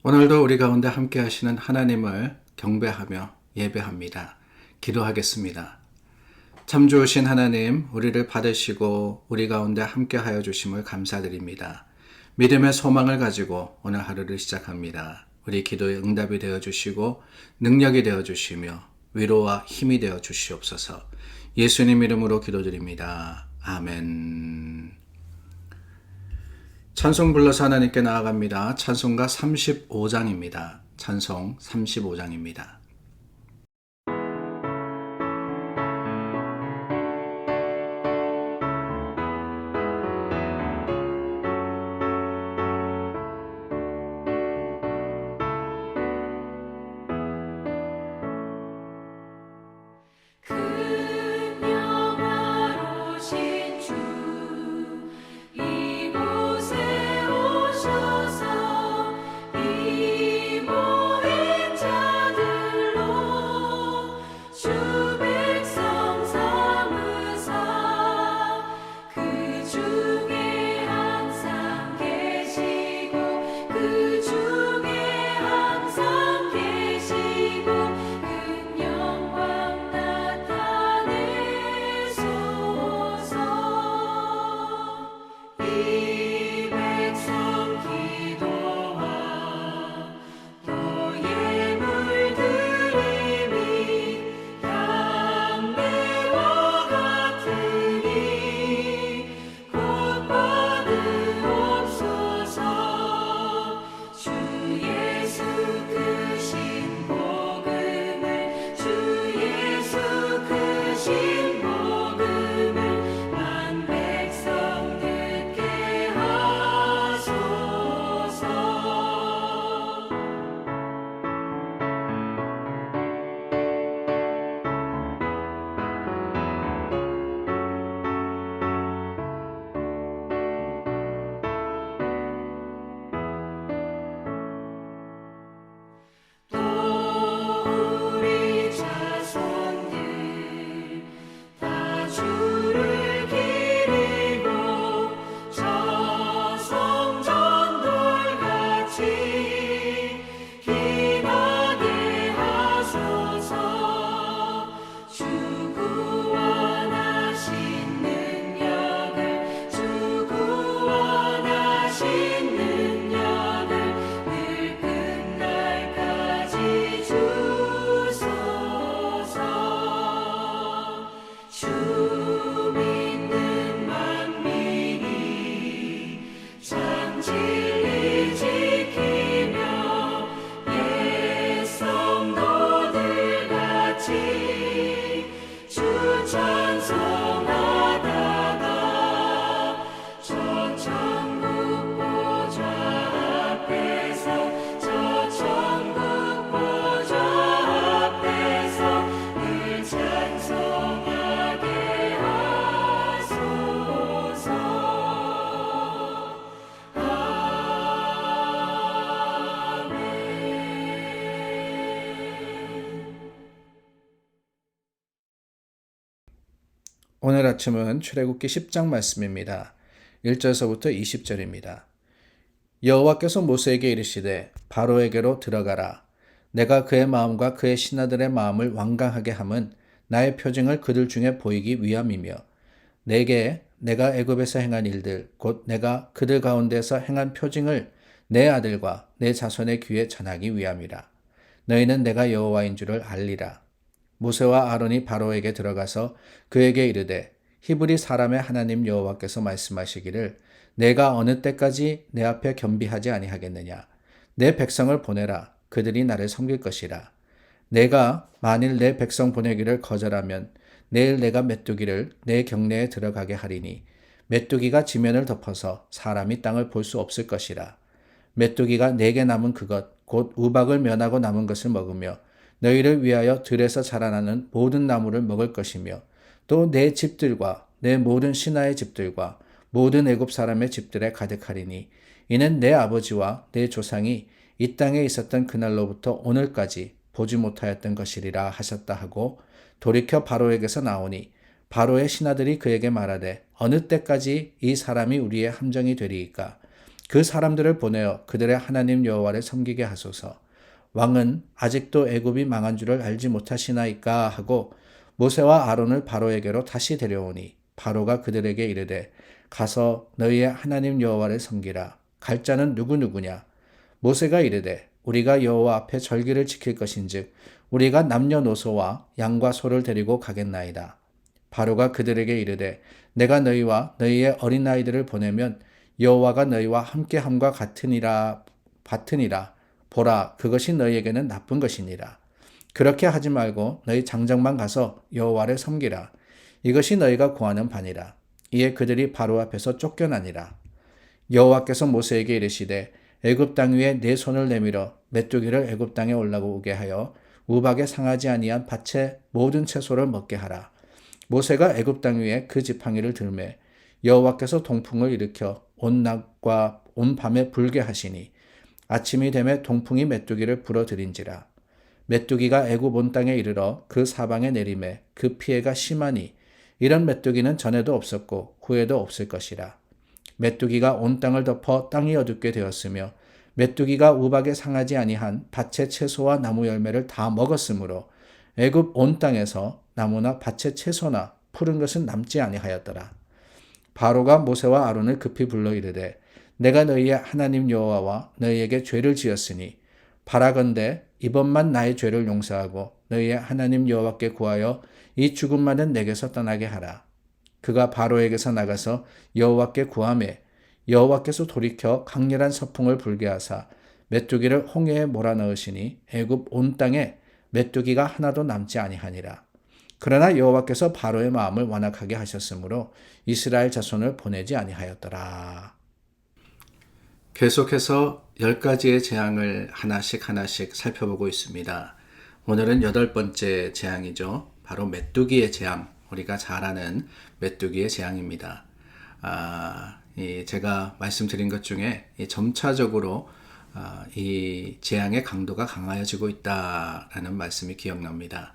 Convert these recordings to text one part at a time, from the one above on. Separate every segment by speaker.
Speaker 1: 오늘도 우리 가운데 함께 하시는 하나님을 경배하며 예배합니다. 기도하겠습니다. 참 좋으신 하나님, 우리를 받으시고 우리 가운데 함께 하여 주심을 감사드립니다. 믿음의 소망을 가지고 오늘 하루를 시작합니다. 우리 기도의 응답이 되어 주시고 능력이 되어 주시며 위로와 힘이 되어 주시옵소서. 예수님 이름으로 기도드립니다. 아멘. 찬송 불러서 하나님께 나아갑니다. 찬송가 35장입니다. 찬송 35장입니다. 오늘 아침은 출애굽기 10장 말씀입니다. 1절서부터 20절입니다. 여호와께서 모세에게 이르시되 바로에게로 들어가라. 내가 그의 마음과 그의 신하들의 마음을 완강하게 함은 나의 표징을 그들 중에 보이기 위함이며 내게 내가 애굽에서 행한 일들 곧 내가 그들 가운데서 행한 표징을 내 아들과 내 자손의 귀에 전하기 위함이라. 너희는 내가 여호와인 줄을 알리라. 모세와 아론이 바로에게 들어가서 그에게 이르되 히브리 사람의 하나님 여호와께서 말씀하시기를 내가 어느 때까지 내 앞에 겸비하지 아니하겠느냐. 내 백성을 보내라. 그들이 나를 섬길 것이라. 내가 만일 내 백성 보내기를 거절하면 내일 내가 메뚜기를 내 경내에 들어가게 하리니 메뚜기가 지면을 덮어서 사람이 땅을 볼 수 없을 것이라. 메뚜기가 내게 남은 그것 곧 우박을 면하고 남은 것을 먹으며 너희를 위하여 들에서 자라나는 모든 나무를 먹을 것이며 또 내 집들과 내 모든 신하의 집들과 모든 애굽 사람의 집들에 가득하리니 이는 내 아버지와 내 조상이 이 땅에 있었던 그날로부터 오늘까지 보지 못하였던 것이리라 하셨다 하고 돌이켜 바로에게서 나오니 바로의 신하들이 그에게 말하되 어느 때까지 이 사람이 우리의 함정이 되리이까. 그 사람들을 보내어 그들의 하나님 여호와를 섬기게 하소서. 왕은 아직도 애굽이 망한 줄을 알지 못하시나이까 하고 모세와 아론을 바로에게로 다시 데려오니 바로가 그들에게 이르되 가서 너희의 하나님 여호와를 섬기라. 갈 자는 누구누구냐? 모세가 이르되 우리가 여호와 앞에 절기를 지킬 것인즉 우리가 남녀노소와 양과 소를 데리고 가겠나이다. 바로가 그들에게 이르되 내가 너희와 너희의 어린아이들을 보내면 여호와가 너희와 함께함과 같으니라 보라 그것이 너희에게는 나쁜 것이니라. 그렇게 하지 말고 너희 장정만 가서 여호와를 섬기라. 이것이 너희가 구하는 바니라. 이에 그들이 바로 앞에서 쫓겨나니라. 여호와께서 모세에게 이르시되 애굽 땅 위에 네 손을 내밀어 메뚜기를 애굽 땅에 올라오게 하여 우박에 상하지 아니한 밭의 모든 채소를 먹게 하라. 모세가 애굽 땅 위에 그 지팡이를 들매 여호와께서 동풍을 일으켜 온 낮과 온 밤에 불게 하시니 아침이 되매 동풍이 메뚜기를 불어들인지라. 메뚜기가 애굽 온 땅에 이르러 그 사방에 내림에 그 피해가 심하니 이런 메뚜기는 전에도 없었고 후에도 없을 것이라. 메뚜기가 온 땅을 덮어 땅이 어둡게 되었으며 메뚜기가 우박에 상하지 아니한 밭의 채소와 나무 열매를 다 먹었으므로 애굽 온 땅에서 나무나 밭의 채소나 푸른 것은 남지 아니하였더라. 바로가 모세와 아론을 급히 불러 이르되 내가 너희의 하나님 여호와와 너희에게 죄를 지었으니 바라건대 이번만 나의 죄를 용서하고 너희의 하나님 여호와께 구하여 이 죽음만은 내게서 떠나게 하라. 그가 바로에게서 나가서 여호와께 구하매 여호와께서 돌이켜 강렬한 서풍을 불게 하사 메뚜기를 홍해에 몰아넣으시니 애굽 온 땅에 메뚜기가 하나도 남지 아니하니라. 그러나 여호와께서 바로의 마음을 완악하게 하셨으므로 이스라엘 자손을 보내지 아니하였더라. 계속해서 10가지의 재앙을 하나씩 살펴보고 있습니다. 오늘은 8번째 재앙이죠. 바로 메뚜기의 재앙, 우리가 잘 아는 메뚜기의 재앙입니다. 제가 말씀드린 것 중에 점차적으로 이 재앙의 강도가 강해지고 있다라는 말씀이 기억납니다.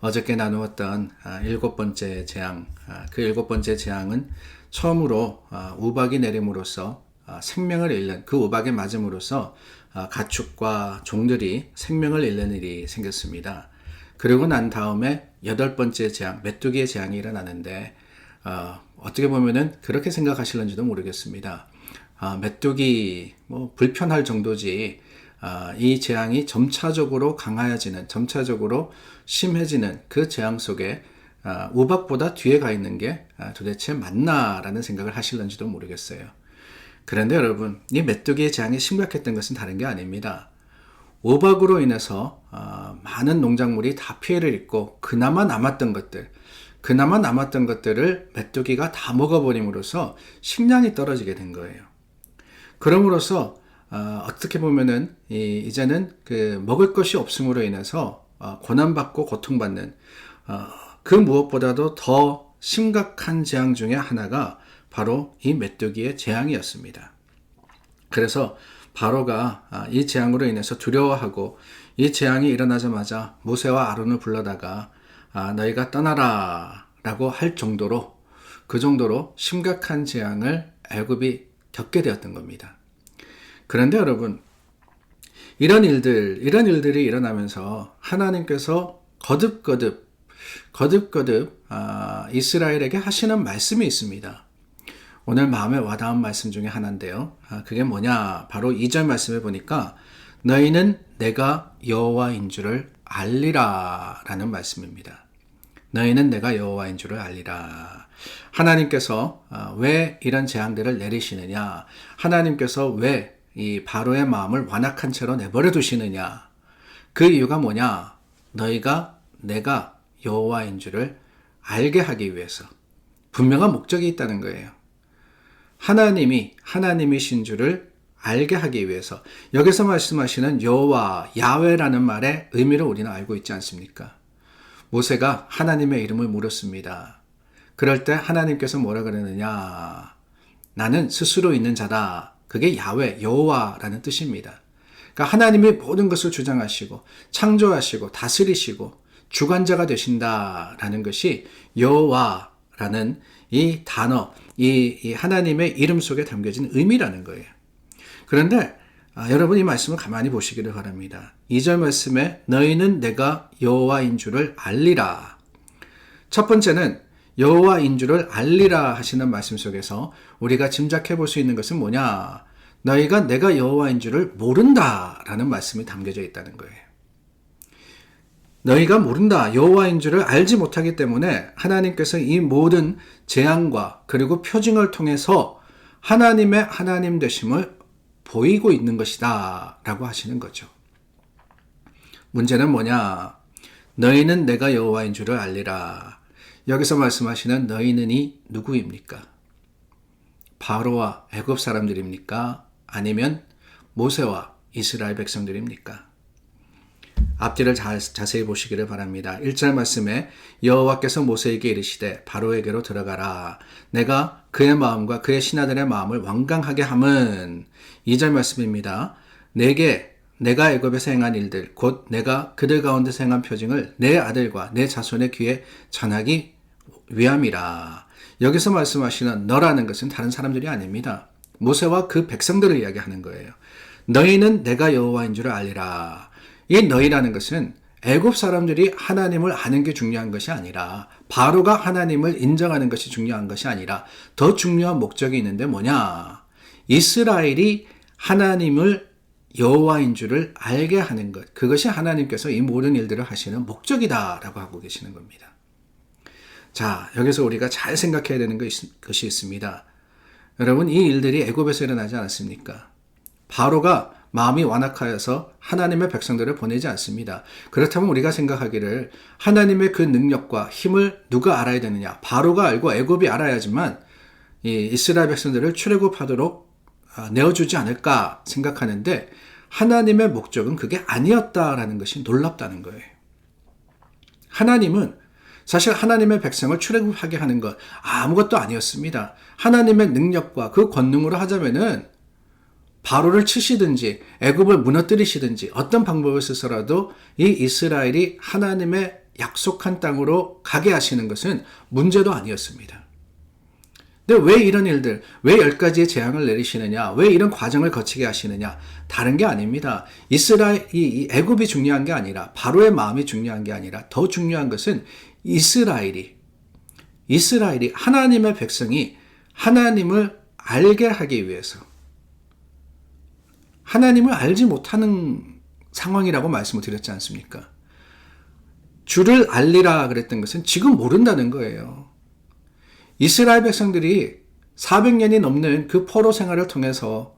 Speaker 1: 어저께 나누었던 7번째 재앙, 그 7번째 재앙은 처음으로 우박이 내림으로써 생명을 잃는, 그 우박에 맞음으로써 가축과 종들이 생명을 잃는 일이 생겼습니다. 그리고 난 다음에 8번째 재앙, 메뚜기의 재앙이 일어나는데 어떻게 보면은 그렇게 생각하실는지도 모르겠습니다. 메뚜기 불편할 정도지 이 재앙이 점차적으로 강해지는, 점차적으로 심해지는 그 재앙 속에 우박보다 뒤에 가 있는 게 도대체 맞나라는 생각을 하실는지도 모르겠어요. 그런데 여러분, 이 메뚜기의 재앙이 심각했던 것은 다른 게 아닙니다. 우박으로 인해서 많은 농작물이 다 피해를 입고 그나마 남았던 것들을 메뚜기가 다 먹어버림으로써 식량이 떨어지게 된 거예요. 그럼으로써 어떻게 보면은 이제는 그 먹을 것이 없음으로 인해서 고난받고 고통받는 그 무엇보다도 더 심각한 재앙 중에 하나가 바로 이 메뚜기의 재앙이었습니다. 그래서 바로가 이 재앙으로 인해서 두려워하고 이 재앙이 일어나자마자 모세와 아론을 불러다가 너희가 떠나라 라고 할 정도로, 그 정도로 심각한 재앙을 애굽이 겪게 되었던 겁니다. 그런데 여러분, 이런 일들이 일어나면서 하나님께서 거듭거듭 이스라엘에게 하시는 말씀이 있습니다. 오늘 마음에 와닿은 말씀 중에 하나인데요. 그게 뭐냐? 바로 2절 말씀을 보니까 너희는 내가 여호와인 줄을 알리라 라는 말씀입니다. 너희는 내가 여호와인 줄을 알리라. 하나님께서 왜 이런 재앙들을 내리시느냐? 하나님께서 왜 이 바로의 마음을 완악한 채로 내버려 두시느냐? 그 이유가 뭐냐? 너희가 내가 여호와인 줄을 알게 하기 위해서. 분명한 목적이 있다는 거예요. 하나님이신 줄을 알게 하기 위해서. 여기서 말씀하시는 여호와, 야훼라는 말의 의미를 우리는 알고 있지 않습니까? 모세가 하나님의 이름을 물었습니다. 그럴 때 하나님께서 뭐라 그러느냐? 나는 스스로 있는 자다. 그게 야훼, 여호와라는 뜻입니다. 그러니까 하나님이 모든 것을 주장하시고 창조하시고 다스리시고 주관자가 되신다라는 것이 여호와라는 이 단어, 이 하나님의 이름 속에 담겨진 의미라는 거예요. 그런데 여러분 이 말씀을 가만히 보시기를 바랍니다. 2절 말씀에 너희는 내가 여호와인 줄을 알리라. 첫 번째는 여호와인 줄을 알리라 하시는 말씀 속에서 우리가 짐작해 볼 수 있는 것은 뭐냐? 너희가 내가 여호와인 줄을 모른다라는 말씀이 담겨져 있다는 거예요. 너희가 모른다, 여호와인 줄을 알지 못하기 때문에 하나님께서 이 모든 재앙과 그리고 표징을 통해서 하나님의 하나님 되심을 보이고 있는 것이다 라고 하시는 거죠. 문제는 뭐냐? 너희는 내가 여호와인 줄을 알리라. 여기서 말씀하시는 너희는이 누구입니까? 바로와 애굽 사람들입니까? 아니면 모세와 이스라엘 백성들입니까? 앞뒤를 자세히 보시기를 바랍니다. 1절 말씀에 여호와께서 모세에게 이르시되 바로에게로 들어가라. 내가 그의 마음과 그의 신하들의 마음을 완강하게 함은 2절 말씀입니다. 내가 애굽에서 행한 일들 곧 내가 그들 가운데서 행한 표징을 내 아들과 내 자손의 귀에 전하기 위함이라. 여기서 말씀하시는 너라는 것은 다른 사람들이 아닙니다. 모세와 그 백성들을 이야기하는 거예요. 너희는 내가 여호와인 줄을 알리라. 이 너희라는 것은 애굽 사람들이 하나님을 아는 게 중요한 것이 아니라 바로가 하나님을 인정하는 것이 중요한 것이 아니라 더 중요한 목적이 있는데 뭐냐? 이스라엘이 하나님을 여호와인 줄을 알게 하는 것. 그것이 하나님께서 이 모든 일들을 하시는 목적이다라고 하고 계시는 겁니다. 자, 여기서 우리가 잘 생각해야 되는 것이 있습니다. 여러분, 이 일들이 애굽에서 일어나지 않았습니까? 바로가 마음이 완악하여서 하나님의 백성들을 보내지 않습니다. 그렇다면 우리가 생각하기를 하나님의 그 능력과 힘을 누가 알아야 되느냐? 바로가 알고 애굽이 알아야지만 이 이스라엘 백성들을 출애굽하도록 내어주지 않을까 생각하는데 하나님의 목적은 그게 아니었다라는 것이 놀랍다는 거예요. 하나님은 사실 하나님의 백성을 출애굽하게 하는 것 아무것도 아니었습니다. 하나님의 능력과 그 권능으로 하자면은 바로를 치시든지 애굽을 무너뜨리시든지 어떤 방법을 쓰서라도 이 이스라엘이 하나님의 약속한 땅으로 가게 하시는 것은 문제도 아니었습니다. 근데 왜 이런 일들, 왜 10가지의 재앙을 내리시느냐, 왜 이런 과정을 거치게 하시느냐, 다른 게 아닙니다. 이 애굽이 중요한 게 아니라 바로의 마음이 중요한 게 아니라 더 중요한 것은 이스라엘이 하나님의 백성이 하나님을 알게 하기 위해서 하나님을 알지 못하는 상황이라고 말씀을 드렸지 않습니까? 주를 알리라 그랬던 것은 지금 모른다는 거예요. 이스라엘 백성들이 400년이 넘는 그 포로 생활을 통해서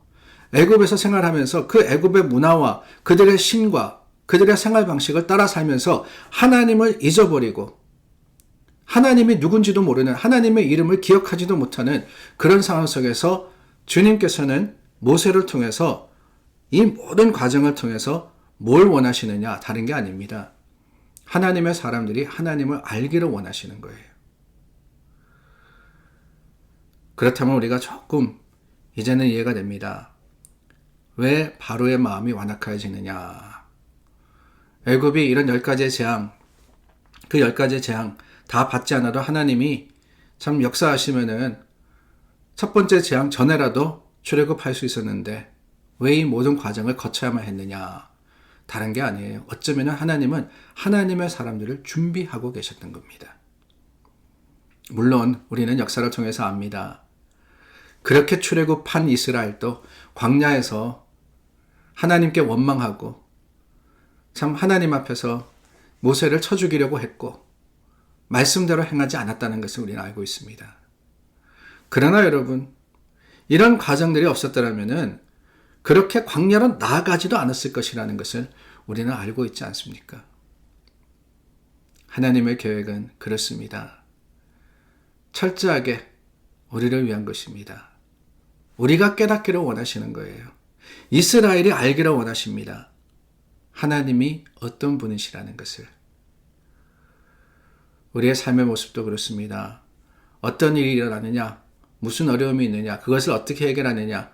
Speaker 1: 애굽에서 생활하면서 그 애굽의 문화와 그들의 신과 그들의 생활 방식을 따라 살면서 하나님을 잊어버리고 하나님이 누군지도 모르는 하나님의 이름을 기억하지도 못하는 그런 상황 속에서 주님께서는 모세를 통해서 이 모든 과정을 통해서 뭘 원하시느냐? 다른 게 아닙니다. 하나님의 사람들이 하나님을 알기를 원하시는 거예요. 그렇다면 우리가 조금 이제는 이해가 됩니다. 왜 바로의 마음이 완악해지느냐? 애굽이 이런 10가지의 재앙, 그 10가지의 재앙 다 받지 않아도 하나님이 참 역사하시면은 첫 번째 재앙 전에라도 출애굽할 수 있었는데 왜 이 모든 과정을 거쳐야만 했느냐? 다른 게 아니에요. 어쩌면 하나님은 하나님의 사람들을 준비하고 계셨던 겁니다. 물론 우리는 역사를 통해서 압니다. 그렇게 출애굽한 이스라엘도 광야에서 하나님께 원망하고 참 하나님 앞에서 모세를 쳐 죽이려고 했고 말씀대로 행하지 않았다는 것을 우리는 알고 있습니다. 그러나 여러분, 이런 과정들이 없었더라면은 그렇게 광야로 나아가지도 않았을 것이라는 것을 우리는 알고 있지 않습니까? 하나님의 계획은 그렇습니다. 철저하게 우리를 위한 것입니다. 우리가 깨닫기를 원하시는 거예요. 이스라엘이 알기를 원하십니다. 하나님이 어떤 분이시라는 것을. 우리의 삶의 모습도 그렇습니다. 어떤 일이 일어나느냐, 무슨 어려움이 있느냐, 그것을 어떻게 해결하느냐,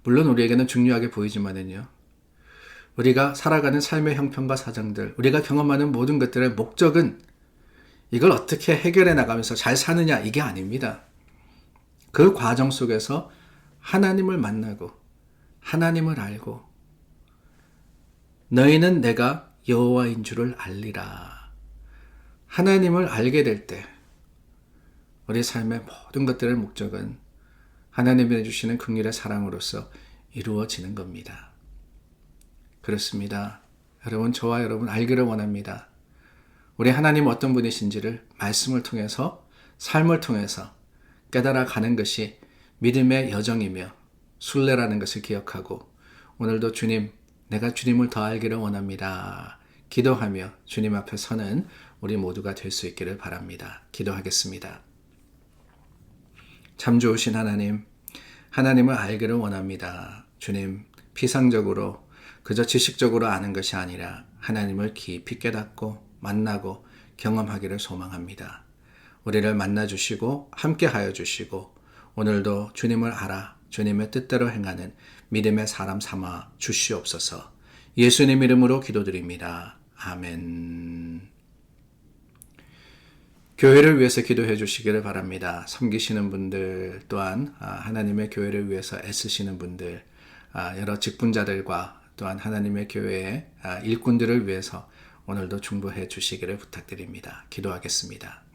Speaker 1: 물론 우리에게는 중요하게 보이지만은요, 우리가 살아가는 삶의 형편과 사정들, 우리가 경험하는 모든 것들의 목적은 이걸 어떻게 해결해 나가면서 잘 사느냐, 이게 아닙니다. 그 과정 속에서 하나님을 만나고 하나님을 알고 너희는 내가 여호와인 줄을 알리라. 하나님을 알게 될 때 우리 삶의 모든 것들의 목적은 하나님이 주시는 긍휼의 사랑으로서 이루어지는 겁니다. 그렇습니다. 여러분, 저와 여러분 알기를 원합니다. 우리 하나님 어떤 분이신지를 말씀을 통해서, 삶을 통해서 깨달아 가는 것이 믿음의 여정이며 순례라는 것을 기억하고 오늘도 주님, 내가 주님을 더 알기를 원합니다. 기도하며 주님 앞에 서는 우리 모두가 될 수 있기를 바랍니다. 기도하겠습니다. 참 좋으신 하나님, 하나님을 알기를 원합니다. 주님, 피상적으로 그저 지식적으로 아는 것이 아니라 하나님을 깊이 깨닫고 만나고 경험하기를 소망합니다. 우리를 만나주시고 함께하여 주시고 오늘도 주님을 알아 주님의 뜻대로 행하는 믿음의 사람 삼아 주시옵소서. 예수님 이름으로 기도드립니다. 아멘. 교회를 위해서 기도해 주시기를 바랍니다. 섬기시는 분들 또한 하나님의 교회를 위해서 애쓰시는 분들, 여러 직분자들과 또한 하나님의 교회의 일꾼들을 위해서 오늘도 중보해 주시기를 부탁드립니다. 기도하겠습니다.